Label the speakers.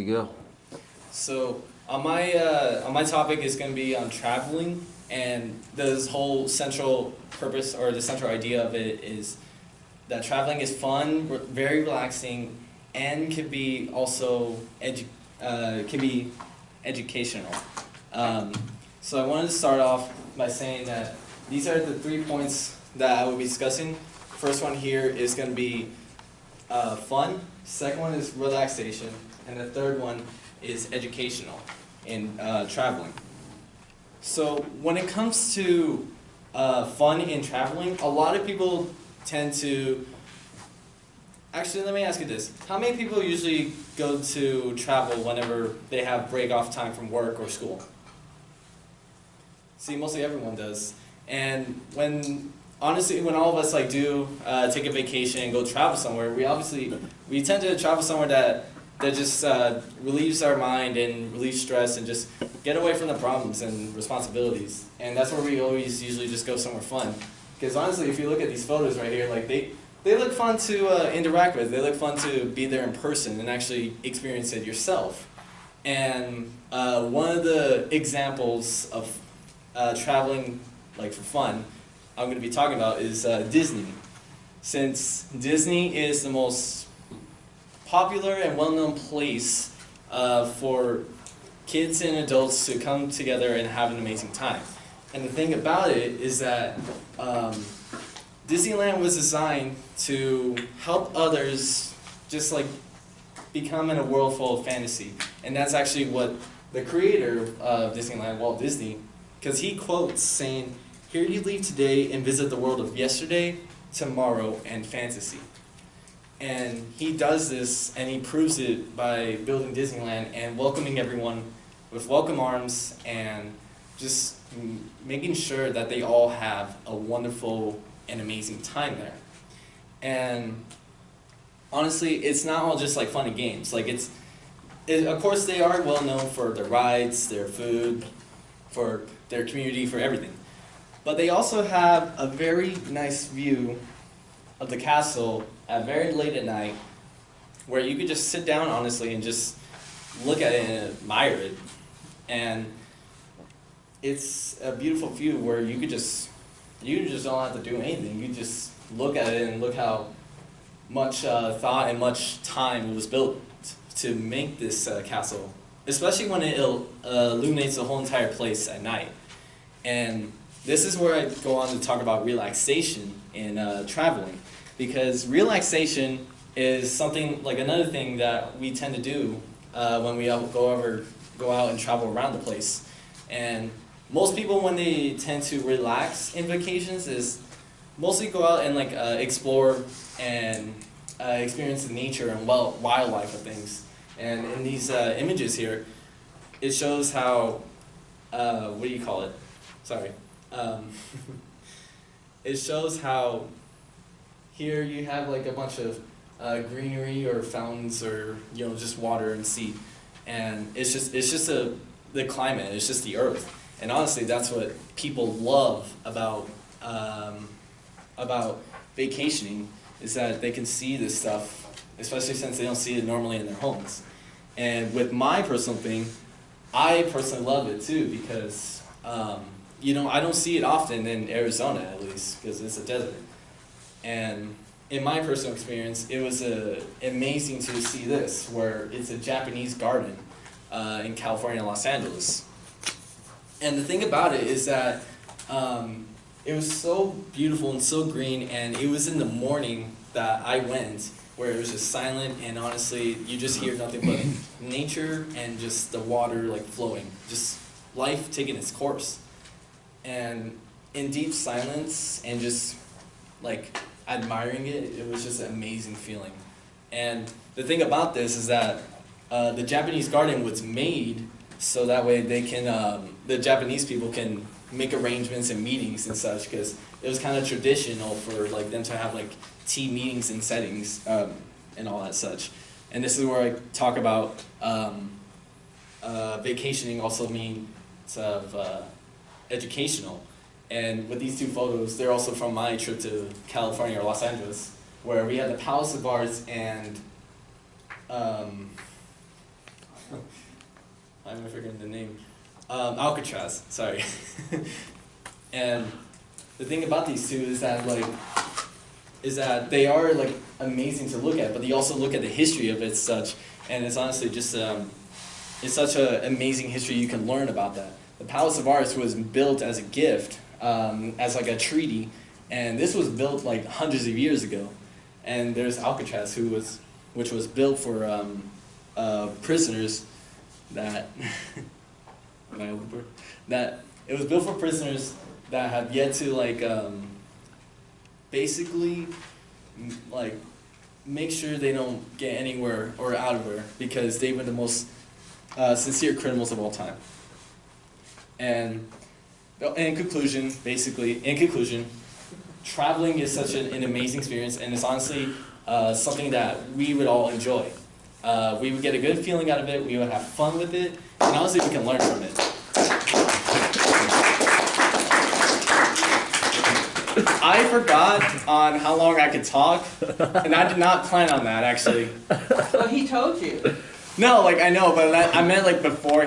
Speaker 1: to go.
Speaker 2: So on my topic is going to be on traveling, and this whole central purpose or the central idea of it is that traveling is fun, very relaxing, and can be also educational. So I wanted to start off by saying that these are the 3 points that I will be discussing. First one here is going to be fun. Second one is relaxation, and the third one is educational in traveling. So when it comes to fun in traveling, a lot of people tend to... Actually, let me ask you this. How many people usually go to travel whenever they have break-off time from work or school? See, mostly everyone does. And honestly, when all of us do take a vacation and go travel somewhere, we tend to travel somewhere that just relieves our mind and relieves stress and just get away from the problems and responsibilities. And that's where we always usually just go somewhere fun. Because honestly, if you look at these photos right here, they look fun to interact with. They look fun to be there in person and actually experience it yourself. And one of the examples of traveling for fun I'm going to be talking about is Disney. Since Disney is the most popular and well-known place for kids and adults to come together and have an amazing time. And the thing about it is that Disneyland was designed to help others just become in a world full of fantasy. And that's actually what the creator of Disneyland, Walt Disney, because he quotes saying, "Here you leave today and visit the world of yesterday, tomorrow, and fantasy." And he does this, and he proves it by building Disneyland and welcoming everyone with welcome arms and just making sure that they all have a wonderful and amazing time there. And honestly, it's not all just fun and games. Of course, they are well known for their rides, their food, for their community, for everything. But they also have a very nice view of the castle at very late at night, where you could just sit down honestly and just look at it and admire it. And it's a beautiful view where you just don't have to do anything. You just look at it and look how much thought and much time was built to make this castle, especially when it illuminates the whole entire place at night. And this is where I go on to talk about relaxation in traveling, because relaxation is something another thing that we tend to do when we go out and travel around the place. And most people, when they tend to relax in vacations, is mostly go out and explore and experience the nature and wildlife of things. And in these images here, it shows how what do you call it? Sorry. It shows how here you have a bunch of greenery or fountains or just water and sea, and it's just the climate. It's just the earth. And honestly, that's what people love about vacationing, is that they can see this stuff, especially since they don't see it normally in their homes. And with my personal thing, I personally love it too, because I don't see it often in Arizona, at least, because it's a desert. And in my personal experience, it was amazing to see this, where it's a Japanese garden in California, Los Angeles. And the thing about it is that it was so beautiful and so green, and it was in the morning that I went, where it was just silent, and honestly, you just hear nothing but nature and just the water flowing, just life taking its course. And in deep silence and just admiring it, it was just an amazing feeling. And the thing about this is that the Japanese garden was made so that way they can, the Japanese people can make arrangements and meetings and such, because it was kind of traditional for them to have tea meetings and settings and all that such. And this is where I talk about vacationing also means of educational. And with these two photos, they're also from my trip to California or Los Angeles, where we had the Palace of Arts and Why am I forgetting the name? Alcatraz, sorry. And the thing about these two is that they are like amazing to look at, but you also look at the history of it such, and it's honestly just it's such an amazing history you can learn about that. The Palace of Arts was built as a gift, as like a treaty, and this was built like hundreds of years ago. And there's Alcatraz, which was built for prisoners that that it was built for prisoners that have yet to like basically like make sure they don't get anywhere or out of there, because they were the most sincere criminals of all time. And in conclusion, traveling is such an amazing experience, and it's honestly something that we would all enjoy. We would get a good feeling out of it, we would have fun with it, and honestly we can learn from it. I forgot on how long I could talk, and I did not plan on that actually.
Speaker 1: Well, he told you.
Speaker 2: No, like I know, but I meant like before.